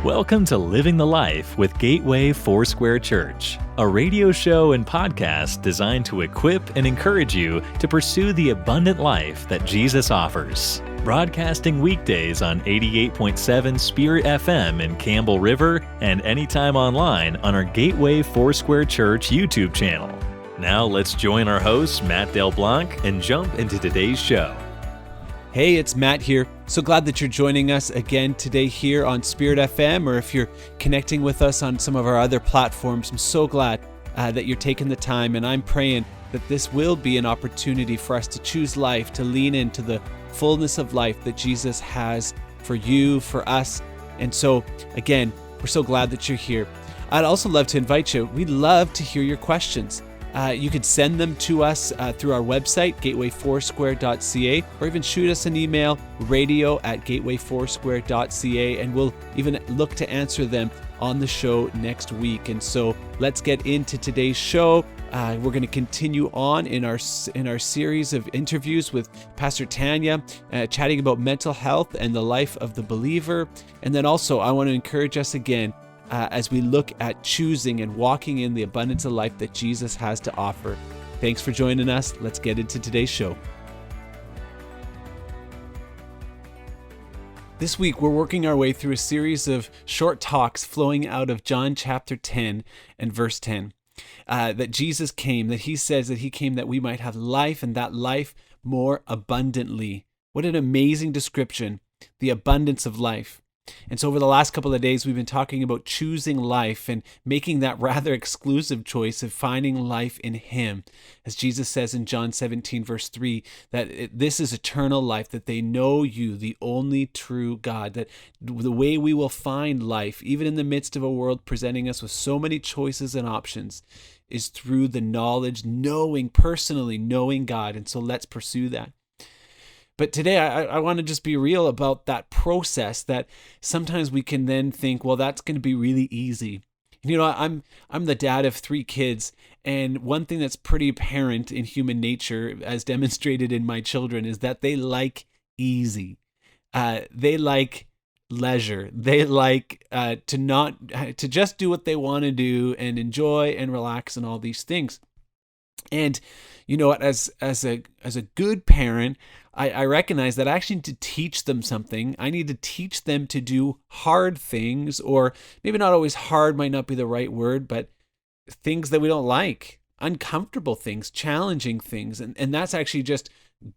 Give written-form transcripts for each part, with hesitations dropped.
Welcome to Living the Life with Gateway Foursquare Church, a radio show and podcast designed to equip and encourage you to pursue the abundant life that Jesus offers. Broadcasting weekdays on 88.7 Spirit FM in Campbell River and anytime online on our Gateway Foursquare Church YouTube channel. Now let's join our hosts, Matt Del Blanc, and jump into today's show. Hey, it's Matt here. So glad that you're joining us again today here on Spirit FM, or if you're connecting with us on some of our other platforms. I'm so glad that you're taking the time, and I'm praying that this will be an opportunity for us to choose life, to lean into the fullness of life that Jesus has for you, for us. And so, again, we're so glad that you're here. I'd also love to invite you. We'd love to hear your questions. You could send them to us through our website, gatewayfoursquare.ca, or even shoot us an email, radio@gatewayfoursquare.ca, and we'll even look to answer them on the show next week. And so let's get into today's show. We're going to continue on in our series of interviews with Pastor Tanya, chatting about mental health and the life of the believer. And then also, I want to encourage us again as we look at choosing and walking in the abundance of life that Jesus has to offer. Thanks for joining us. Let's get into today's show. This week, we're working our way through a series of short talks flowing out of John chapter 10 and verse 10. That Jesus came, that he says that he came that we might have life, and that life more abundantly. What an amazing description, the abundance of life. And so over the last couple of days, we've been talking about choosing life and making that rather exclusive choice of finding life in him. As Jesus says in John 17, verse 3, that this is eternal life, that they know you, the only true God, that the way we will find life, even in the midst of a world presenting us with so many choices and options, is through the knowledge, personally knowing God. And so let's pursue that. But today, I want to just be real about that process, that sometimes we can then think, well, that's going to be really easy. You know, I'm the dad of 3 kids, and one thing that's pretty apparent in human nature, as demonstrated in my children, is that they like easy. They like leisure. They like to just do what they want to do and enjoy and relax and all these things. And you know, as a good parent, I recognize that I actually need to teach them something. I need to teach them to do hard things, or maybe not always hard might not be the right word, but things that we don't like, uncomfortable things, challenging things. And that's actually just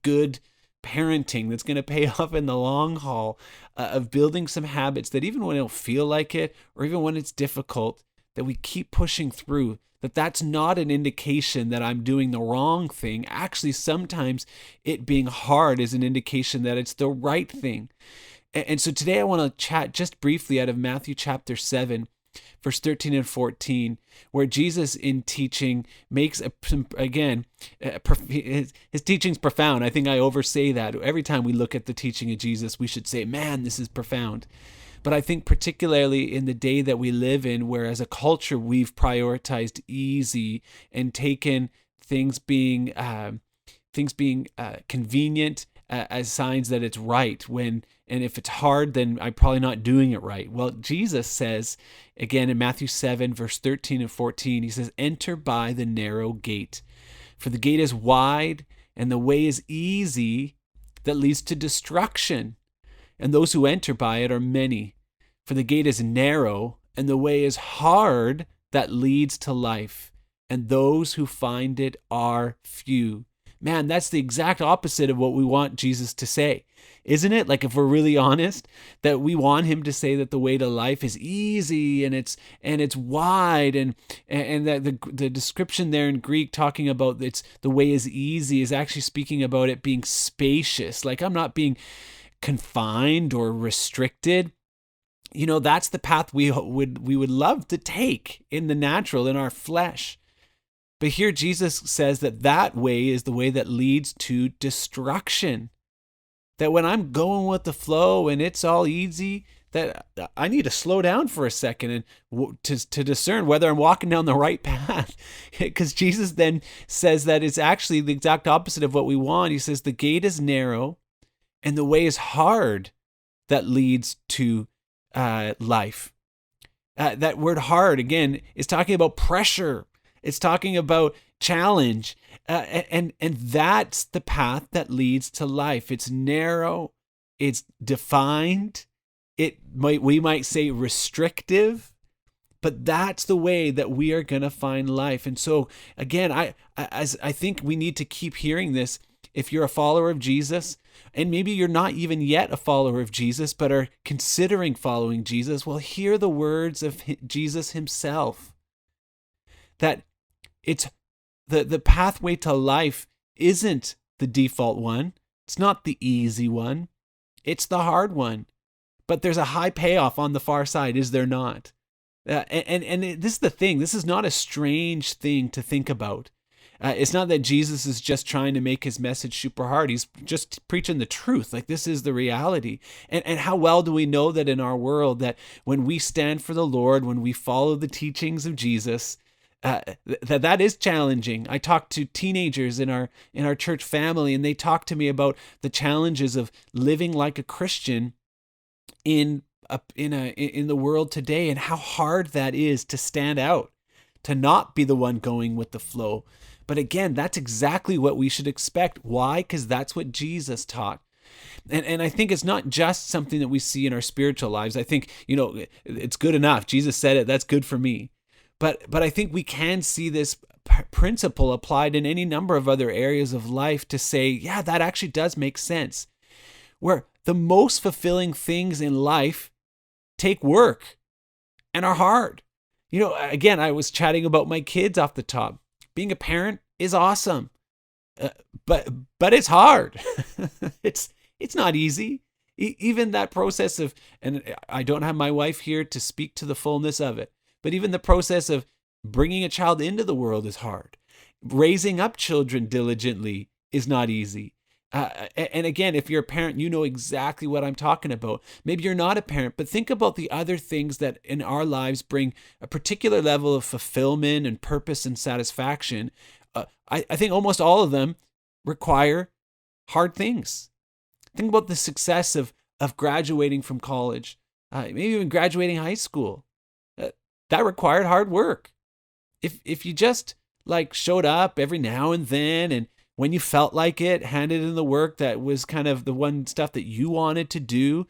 good parenting that's going to pay off in the long haul of building some habits that even when I don't feel like it, or even when it's difficult, that we keep pushing through. That's not an indication that I'm doing the wrong thing. Actually, sometimes it being hard is an indication that it's the right thing. And so today I want to chat just briefly out of Matthew chapter 7, verse 13 and 14, where Jesus in teaching makes, his teaching's profound. I think I oversay that. Every time we look at the teaching of Jesus, we should say, man, this is profound. But I think particularly in the day that we live in, where as a culture we've prioritized easy and taken things being convenient as signs that it's right, and if it's hard, then I'm probably not doing it right. Well, Jesus says, again in Matthew 7, verse 13 and 14, he says, "Enter by the narrow gate, for the gate is wide and the way is easy that leads to destruction. And those who enter by it are many. For the gate is narrow, and the way is hard that leads to life, and those who find it are few." Man, that's the exact opposite of what we want Jesus to say, isn't it? Like, if we're really honest, that we want him to say that the way to life is easy and it's wide, and that the description there in Greek talking about the way is easy is actually speaking about it being spacious. Like, I'm not being confined or restricted. You know, that's the path we would love to take in the natural, in our flesh. But here Jesus says that way is the way that leads to destruction. That when I'm going with the flow and it's all easy, that I need to slow down for a second and to discern whether I'm walking down the right path. Because Jesus then says that it's actually the exact opposite of what we want. He says the gate is narrow and the way is hard that leads to life. That word hard, again, is talking about pressure. It's talking about challenge. And that's the path that leads to life. It's narrow. It's defined. We might say restrictive, but that's the way that we are going to find life. And so again, I think we need to keep hearing this. If you're a follower of Jesus, and maybe you're not even yet a follower of Jesus, but are considering following Jesus, well, hear the words of Jesus himself. That it's the pathway to life isn't the default one. It's not the easy one. It's the hard one. But there's a high payoff on the far side, is there not? And this is the thing. This is not a strange thing to think about. It's not that Jesus is just trying to make his message super hard. He's just preaching the truth. Like, this is the reality. And how well do we know that in our world, that when we stand for the Lord, when we follow the teachings of Jesus, that is challenging. I talk to teenagers in our church family, and they talk to me about the challenges of living like a Christian in the world today, and how hard that is to stand out, to not be the one going with the flow. But again, that's exactly what we should expect. Why? Because that's what Jesus taught. And I think it's not just something that we see in our spiritual lives. I think, it's good enough. Jesus said it. That's good for me. But I think we can see this principle applied in any number of other areas of life to say, yeah, that actually does make sense. Where the most fulfilling things in life take work and are hard. Again, I was chatting about my kids off the top. Being a parent is awesome, but it's hard. It's not easy. Even that process of, and I don't have my wife here to speak to the fullness of it, but even the process of bringing a child into the world is hard. Raising up children diligently is not easy. And again, if you're a parent, you know exactly what I'm talking about. Maybe you're not a parent, but think about the other things that in our lives bring a particular level of fulfillment and purpose and satisfaction. I think almost all of them require hard things. Think about the success of graduating from college, maybe even graduating high school. That required hard work. If you just showed up every now and then, and when you felt like it, handed in the work that was kind of the one stuff that you wanted to do,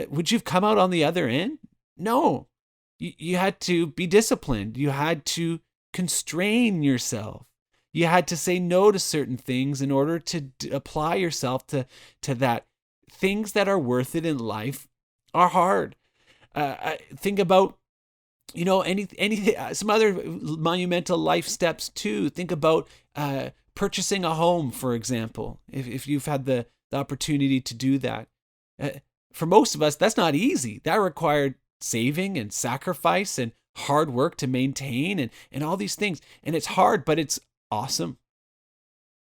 would you have come out on the other end? No. You had to be disciplined. You had to constrain yourself. You had to say no to certain things in order to apply yourself to that. Things that are worth it in life are hard. Think about any some other monumental life steps too. Think about purchasing a home, for example, if you've had the opportunity to do that. For most of us, that's not easy. That required saving and sacrifice and hard work to maintain and all these things. And it's hard, but it's awesome.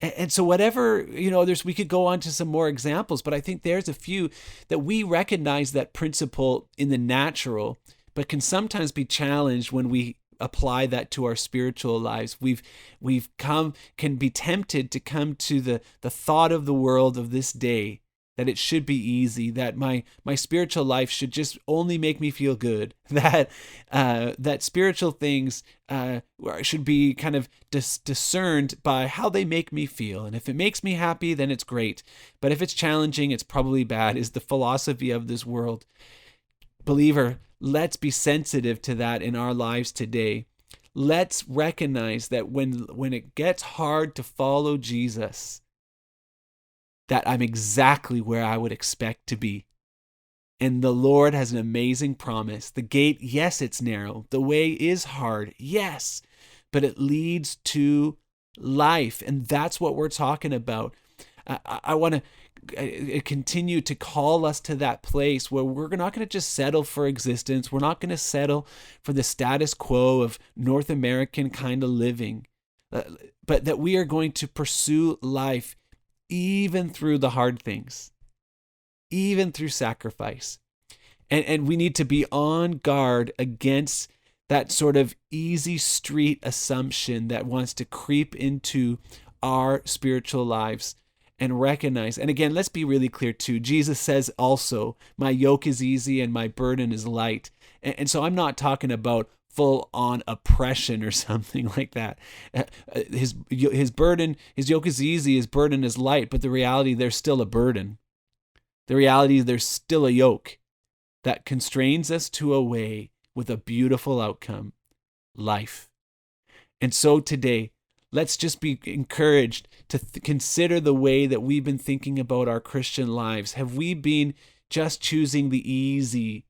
And so whatever, we could go on to some more examples, but I think there's a few that we recognize that principle in the natural, but can sometimes be challenged when we apply that to our spiritual lives. Can be tempted to come to the thought of the world of this day, that it should be easy, that my spiritual life should just only make me feel good, that spiritual things should be kind of discerned by how they make me feel. And if it makes me happy, then it's great. But if it's challenging, it's probably bad, is the philosophy of this world. Believer, let's be sensitive to that in our lives today. Let's recognize that when it gets hard to follow Jesus, that I'm exactly where I would expect to be. And the Lord has an amazing promise. The gate, yes, it's narrow. The way is hard, yes, but it leads to life. And that's what we're talking about. I want to continue to call us to that place where we're not going to just settle for existence. We're not going to settle for the status quo of North American kind of living, but that we are going to pursue life even through the hard things, even through sacrifice. And we need to be on guard against that sort of easy street assumption that wants to creep into our spiritual lives. and recognize. And again, let's be really clear too. Jesus says also, my yoke is easy and my burden is light. And so I'm not talking about full on oppression or something like that. His burden, his yoke is easy, his burden is light, but the reality, there's still a burden. The reality, there's still a yoke that constrains us to a way with a beautiful outcome, life. And so today, let's just be encouraged to consider the way that we've been thinking about our Christian lives. Have we been just choosing the easy,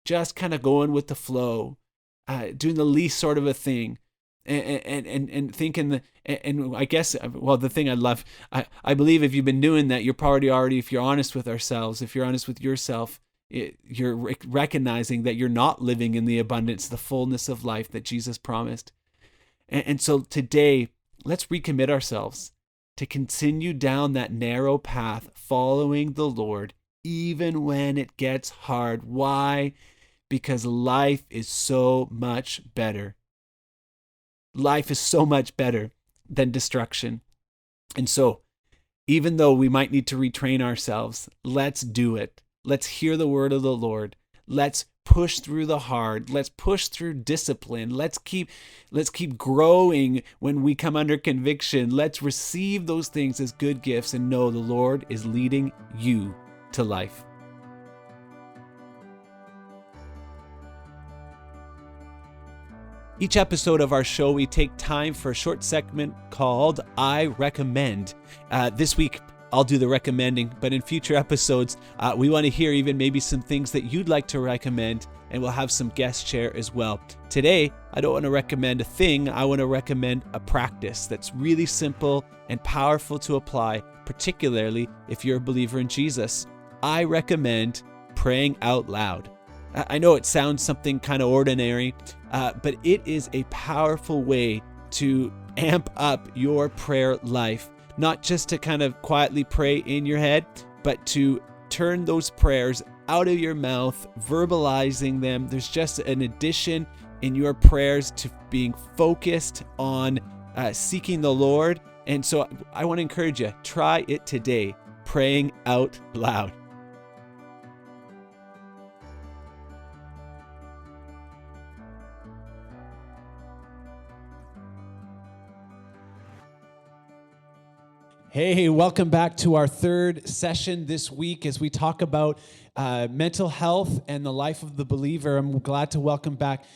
just kind of going with the flow, doing the least sort of a thing, and thinking and I guess, well, the thing I love, I believe if you've been doing that, you're probably already, if you're honest with ourselves, if you're honest with yourself, you're recognizing that you're not living in the abundance, the fullness of life that Jesus promised. And so today, let's recommit ourselves to continue down that narrow path, following the Lord, even when it gets hard. Why? Because life is so much better. Life is so much better than destruction. And so, even though we might need to retrain ourselves, let's do it. Let's hear the word of the Lord. Let's push through the hard. Let's push through discipline. Let's keep growing when we come under conviction. Let's receive those things as good gifts and know the Lord is leading you to life. Each episode of our show, we take time for a short segment called I Recommend. This week, I'll do the recommending, but in future episodes, we want to hear even maybe some things that you'd like to recommend, and we'll have some guest share as well. Today, I don't want to recommend a thing, I want to recommend a practice that's really simple and powerful to apply, particularly if you're a believer in Jesus. I recommend praying out loud. I know it sounds something kind of ordinary, but it is a powerful way to amp up your prayer life. Not just to kind of quietly pray in your head, but to turn those prayers out of your mouth, verbalizing them. There's just an addition in your prayers to being focused on seeking the Lord. And so I want to encourage you, try it today, praying out loud. Hey, welcome back to our third session this week as we talk about mental health and the life of the believer. I'm glad to welcome back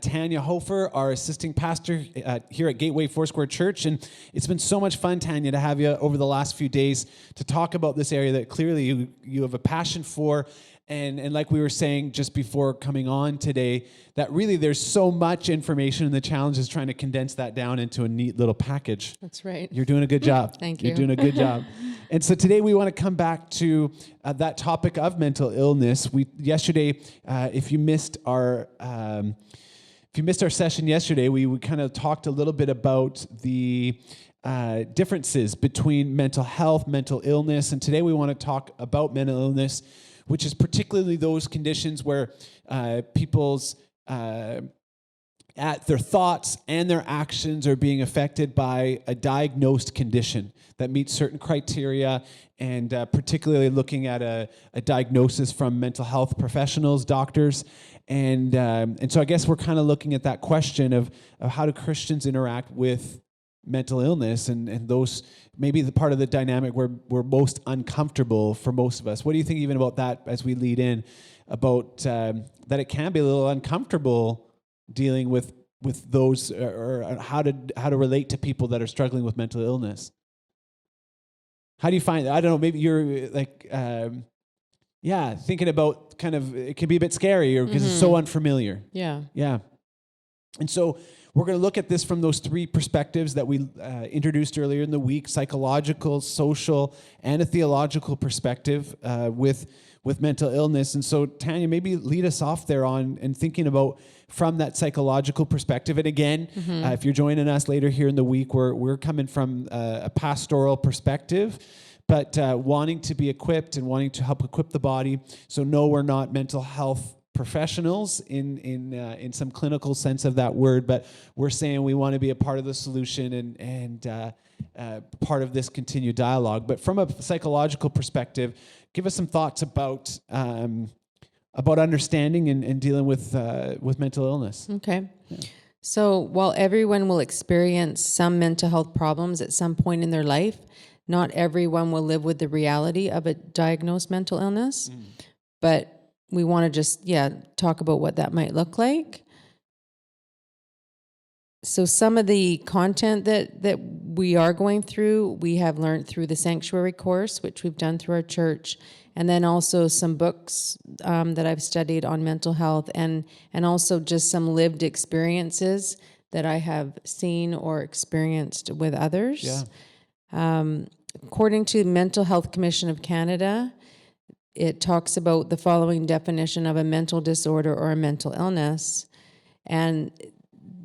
Tanya Hofer, our assisting pastor here at Gateway Foursquare Church. And it's been so much fun, Tanya, to have you over the last few days to talk about this area that clearly you have a passion for. And like we were saying just before coming on today, that really there's so much information, and the challenge is trying to condense that down into a neat little package. That's right. You're doing a good job. Thank you. You're doing a good job. And so today we want to come back to that topic of mental illness. Yesterday, if you missed our session yesterday, we kind of talked a little bit about the differences between mental health, mental illness, and today we want to talk about mental illness, which is particularly those conditions where people's their thoughts and their actions are being affected by a diagnosed condition that meets certain criteria, and particularly looking at a diagnosis from mental health professionals, doctors. And so I guess we're kind of looking at that question of how do Christians interact with mental illness and those maybe the part of the dynamic where we're most uncomfortable for most of us. What do you think even about that as we lead in about that it can be a little uncomfortable dealing with those or how to relate to people that are struggling with mental illness? How do you find that? I don't know, maybe you're like thinking about kind of it can be a bit scary or because it's so unfamiliar. Yeah. And so we're going to look at this from those three perspectives that we introduced earlier in the week: psychological, social, and a theological perspective with mental illness. And so, Tanya, maybe lead us off there on and thinking about from that psychological perspective. And again, if you're joining us later here in the week, we're coming from a pastoral perspective, but wanting to be equipped and wanting to help equip the body. So no, we're not mental health professionals in some clinical sense of that word, but we're saying we want to be a part of the solution and part of this continued dialogue. But from a psychological perspective, give us some thoughts about understanding and dealing with mental illness. Okay. Yeah. So while everyone will experience some mental health problems at some point in their life, not everyone will live with the reality of a diagnosed mental illness. But we want to just, talk about what that might look like. So some of the content that we are going through, we have learned through the Sanctuary course, which we've done through our church, and then also some books that I've studied on mental health, and also just some lived experiences that I have seen or experienced with others. Yeah. According to the Mental Health Commission of Canada, it talks about the following definition of a mental disorder or a mental illness, and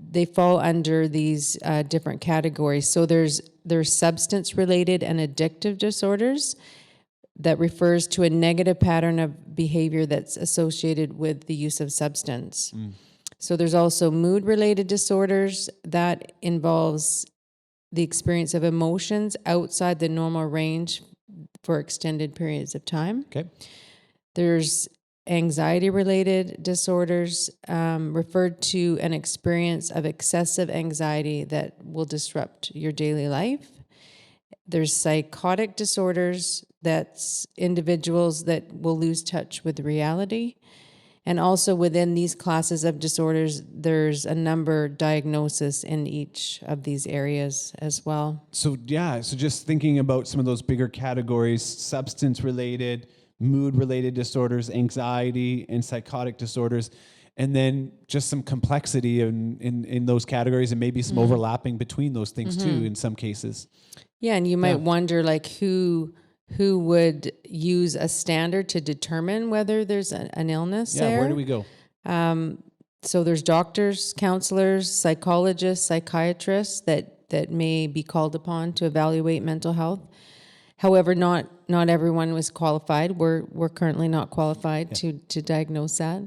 they fall under these different categories. So there's substance-related and addictive disorders that refers to a negative pattern of behavior that's associated with the use of substance. So there's also mood-related disorders that involves the experience of emotions outside the normal range for extended periods of time. Okay. There's anxiety-related disorders, referred to an experience of excessive anxiety that will disrupt your daily life. There's psychotic disorders, that's individuals that will lose touch with reality. And also within these classes of disorders, there's a number diagnosis in each of these areas as well. So just thinking about some of those bigger categories: substance-related, mood-related disorders, anxiety, and psychotic disorders, and then just some complexity in those categories, and maybe some overlapping between those things too in some cases. Yeah, and you might wonder, like, who would use a standard to determine whether there's an illness there? Yeah, where do we go? So there's doctors, counselors, psychologists, psychiatrists that may be called upon to evaluate mental health. However, not everyone was qualified. We're currently not qualified to diagnose that.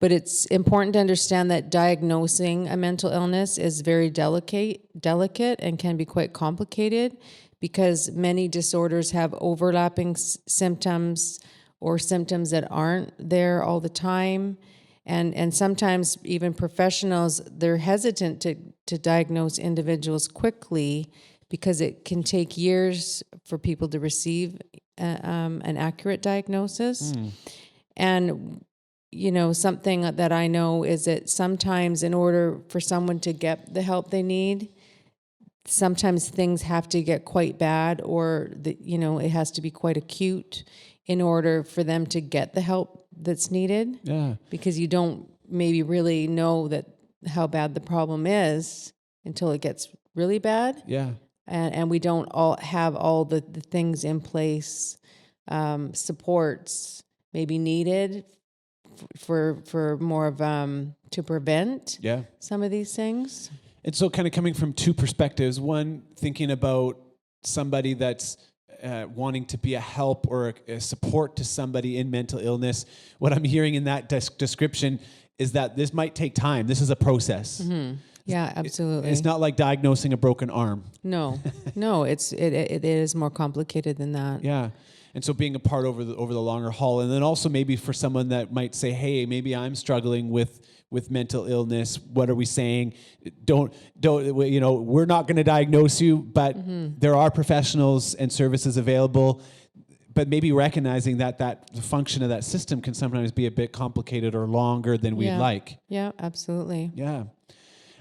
But it's important to understand that diagnosing a mental illness is very delicate and can be quite complicated, because many disorders have overlapping symptoms or symptoms that aren't there all the time. And sometimes even professionals, they're hesitant to diagnose individuals quickly because it can take years for people to receive an accurate diagnosis. And, something that I know is that sometimes in order for someone to get the help they need, sometimes things have to get quite bad, or it has to be quite acute in order for them to get the help that's needed. Yeah. Because you don't maybe really know how bad the problem is until it gets really bad. Yeah. And we don't all have all the things in place, supports maybe needed for more of to prevent some of these things. And so kind of coming from two perspectives: one, thinking about somebody that's wanting to be a help or a support to somebody in mental illness. What I'm hearing in that description is that this might take time. This is a process. Mm-hmm. Yeah, absolutely. It's not like diagnosing a broken arm. No, it is more complicated than that. Yeah. And so being a part over the longer haul, and then also maybe for someone that might say, hey, maybe I'm struggling with mental illness. What are we saying? Don't we're not going to diagnose you, but there are professionals and services available. But maybe recognizing that the function of that system can sometimes be a bit complicated or longer than we'd like. Yeah, absolutely. Yeah.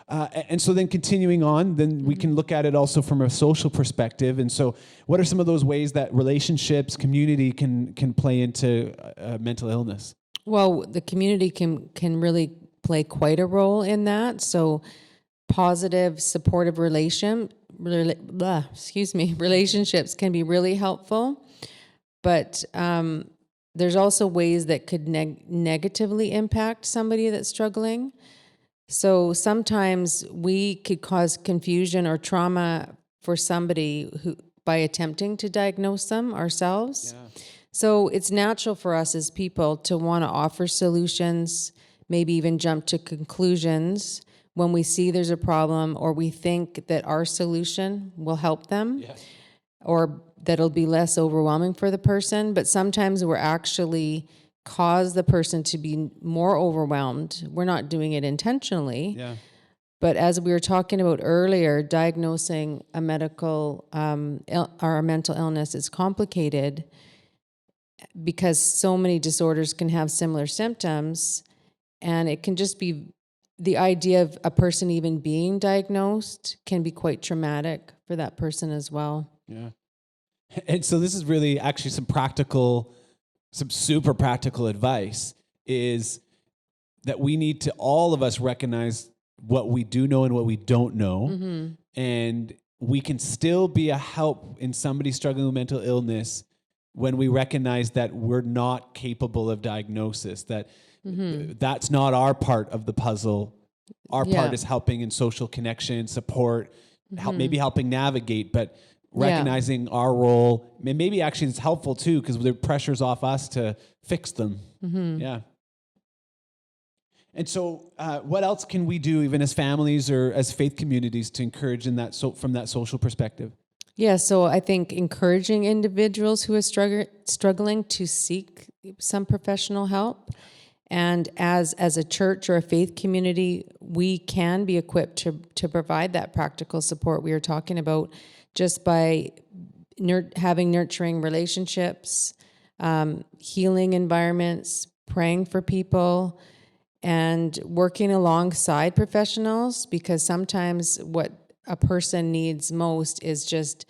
And so then continuing on, then we can look at it also from a social perspective. And so what are some of those ways that relationships, community can play into mental illness? Well, the community can really play quite a role in that. So positive, supportive relationships can be really helpful. But there's also ways that could negatively impact somebody that's struggling. So sometimes we could cause confusion or trauma for somebody who by attempting to diagnose them ourselves. Yeah. So it's natural for us as people to want to offer solutions, maybe even jump to conclusions when we see there's a problem or we think that our solution will help them or that it'll be less overwhelming for the person. But sometimes we're actually cause the person to be more overwhelmed. We're not doing it intentionally. Yeah. But as we were talking about earlier, diagnosing a medical or a mental illness is complicated because so many disorders can have similar symptoms, and it can just be the idea of a person even being diagnosed can be quite traumatic for that person as well. Yeah. And so this is really actually some super practical advice is that we need to all of us recognize what we do know and what we don't know. Mm-hmm. And we can still be a help in somebody struggling with mental illness when we recognize that we're not capable of diagnosis, that that's not our part of the puzzle. Our part is helping in social connection, support, maybe helping navigate, but recognizing our role, and maybe actually it's helpful too, because the pressure's off us to fix them. Yeah. And so what else can we do even as families or as faith communities to encourage in that from that social perspective? Yeah, so I think encouraging individuals who are struggling to seek some professional help. And as a church or a faith community, we can be equipped to provide that practical support we were talking about just by having nurturing relationships, healing environments, praying for people, and working alongside professionals, because sometimes what a person needs most is just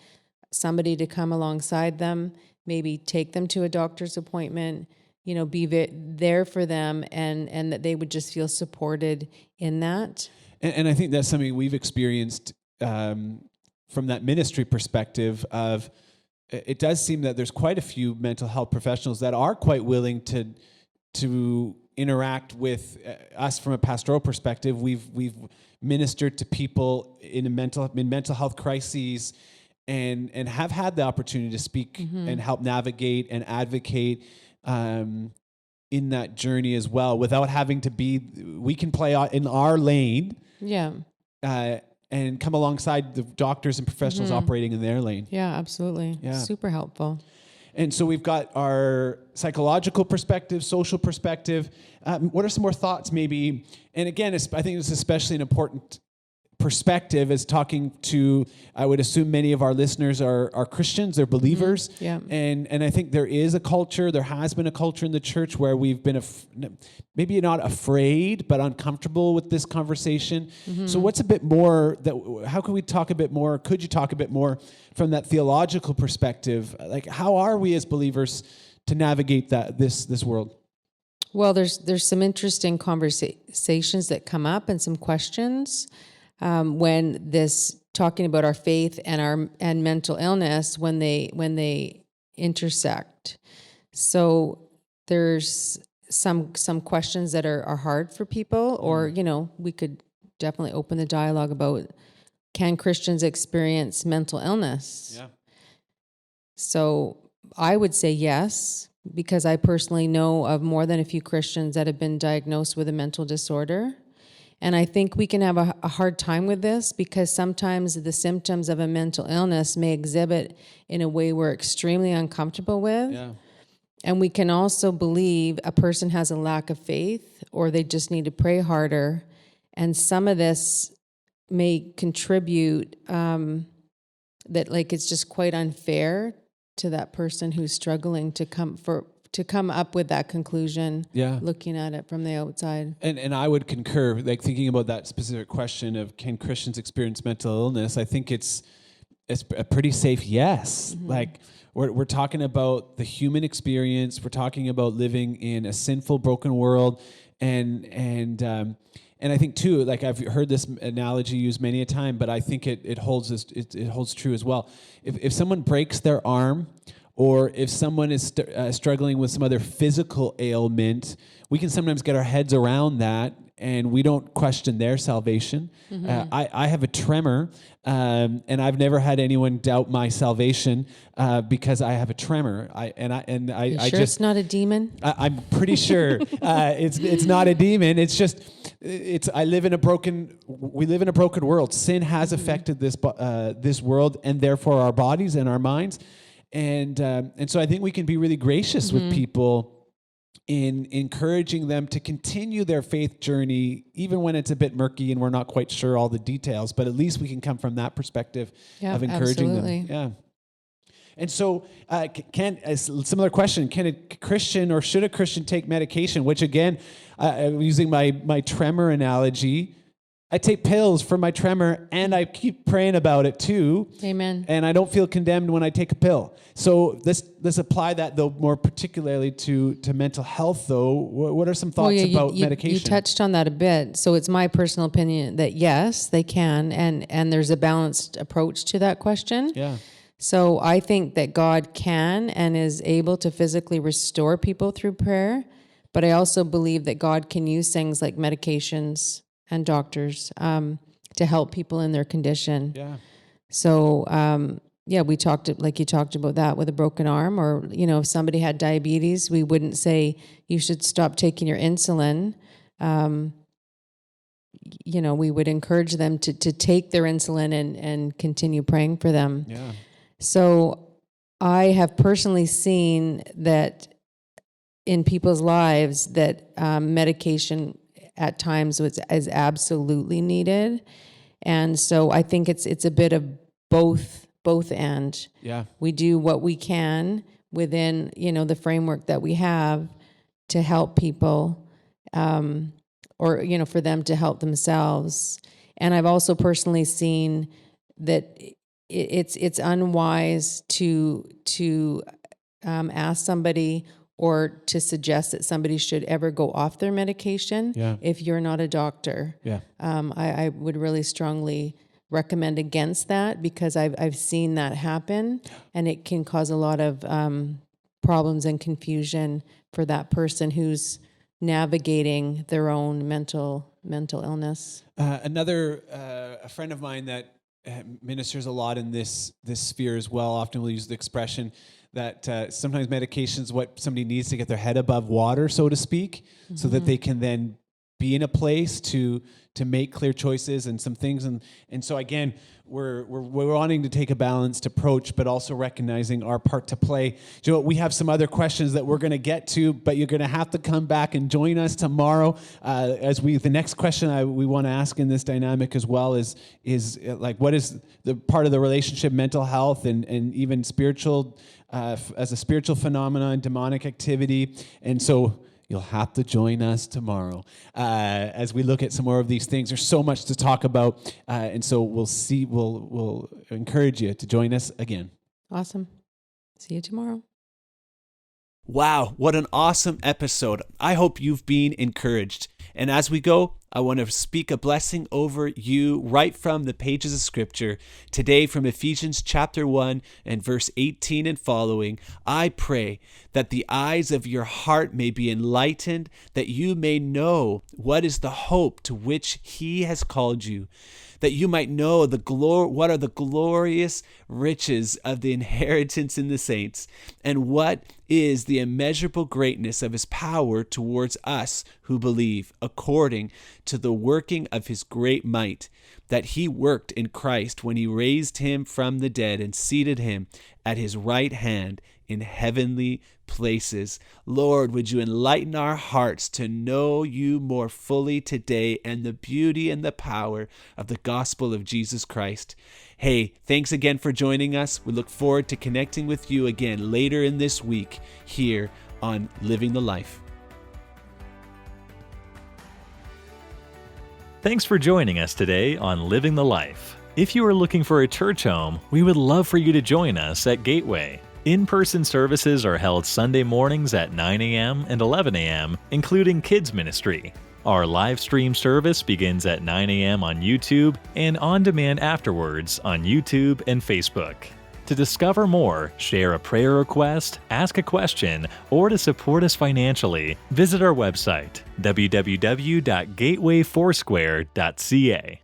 somebody to come alongside them, maybe take them to a doctor's appointment, be there for them, and that they would just feel supported in that. And I think that's something we've experienced from that ministry perspective of, it does seem that there's quite a few mental health professionals that are quite willing to interact with us from a pastoral perspective. We've ministered to people in mental health crises and have had the opportunity to speak and help navigate and advocate in that journey as well, without having to we can play in our lane. Yeah. And come alongside the doctors and professionals operating in their lane. Yeah, absolutely. Yeah. Super helpful. And so we've got our psychological perspective, social perspective. What are some more thoughts maybe? And again, I think it's especially an important perspective as talking to, I would assume many of our listeners are Christians, they're believers. Yeah. And I think there has been a culture in the church where we've been maybe not afraid, but uncomfortable with this conversation. So what's a bit more how could we talk a bit more? Could you talk a bit more from that theological perspective? Like, how are we as believers to navigate this world? Well, there's some interesting conversations that come up and some questions. When this talking about our faith and mental illness when they intersect. So there's some questions that are hard for people, or we could definitely open the dialogue about, can Christians experience mental illness? Yeah. So I would say yes, because I personally know of more than a few Christians that have been diagnosed with a mental disorder. And I think we can have a hard time with this because sometimes the symptoms of a mental illness may exhibit in a way we're extremely uncomfortable with. Yeah. And we can also believe a person has a lack of faith or they just need to pray harder. And some of this may contribute that it's just quite unfair to that person who's struggling to come up with that conclusion, looking at it from the outside. And I would concur, thinking about that specific question of, can Christians experience mental illness? I think it's a pretty safe yes. We're talking about the human experience. We're talking about living in a sinful, broken world. And I think too, I've heard this analogy used many a time, but I think it holds true as well. If someone breaks their arm, or if someone is struggling with some other physical ailment, we can sometimes get our heads around that and we don't question their salvation. I have a tremor, and I've never had anyone doubt my salvation because I have a tremor. You sure it's not a demon? I'm pretty sure it's not a demon. It's just we live in a broken world. Sin has affected this world, and therefore our bodies and our minds. And so I think we can be really gracious with people in encouraging them to continue their faith journey, even when it's a bit murky and we're not quite sure all the details. But at least we can come from that perspective of encouraging them. Yeah. And so, a similar question: can a Christian or should a Christian take medication? Which again, using my tremor analogy, I take pills for my tremor, and I keep praying about it too. Amen. And I don't feel condemned when I take a pill. So let's apply that though more particularly to mental health. Though, what are some thoughts about medication? You touched on that a bit. So it's my personal opinion that yes, they can, and there's a balanced approach to that question. Yeah. So I think that God can and is able to physically restore people through prayer, but I also believe that God can use things like medications and doctors to help people in their condition. Yeah. So we talked about that with a broken arm, or if somebody had diabetes, we wouldn't say you should stop taking your insulin. We would encourage them to take their insulin and continue praying for them. Yeah. So I have personally seen that in people's lives that medication at times is absolutely needed. And so I think it's a bit of both and. Yeah. We do what we can within, the framework that we have to help people, or, for them to help themselves. And I've also personally seen that it's unwise to ask somebody or to suggest that somebody should ever go off their medication if you're not a doctor. Yeah. I would really strongly recommend against that, because I've seen that happen, and it can cause a lot of problems and confusion for that person who's navigating their own mental illness. A friend of mine that ministers a lot in this sphere as well often will use the expression that sometimes medication is what somebody needs to get their head above water, so to speak, so that they can then be in a place to make clear choices and some things. And so again, we're wanting to take a balanced approach, but also recognizing our part to play. We have some other questions that we're going to get to, but you're going to have to come back and join us tomorrow. The next question we want to ask in this dynamic as well is like, what is the part of the relationship, mental health, and even spiritual, as a spiritual phenomenon, demonic activity. And so you'll have to join us tomorrow as we look at some more of these things. There's so much to talk about, and so we'll encourage you to join us again. Awesome. See you tomorrow. Wow, what an awesome episode. I hope you've been encouraged. And as we go, I want to speak a blessing over you right from the pages of Scripture. Today from Ephesians chapter 1 and verse 18 and following, I pray that the eyes of your heart may be enlightened, that you may know what is the hope to which He has called you, that you might know what are the glorious riches of the inheritance in the saints, and what is the immeasurable greatness of His power towards us who believe, according to the working of His great might, that He worked in Christ when He raised Him from the dead and seated Him at His right hand in heavenly places. Lord, would you enlighten our hearts to know you more fully today and the beauty and the power of the gospel of Jesus Christ. Hey, thanks again for joining us. We look forward to connecting with you again later in this week here on Living the Life. Thanks for joining us today on Living the Life. If you are looking for a church home, we would love for you to join us at Gateway. In-person services are held Sunday mornings at 9 a.m. and 11 a.m., including kids ministry. Our live stream service begins at 9 a.m. on YouTube and on demand afterwards on YouTube and Facebook. To discover more, share a prayer request, ask a question, or to support us financially, visit our website, www.gatewayfoursquare.ca.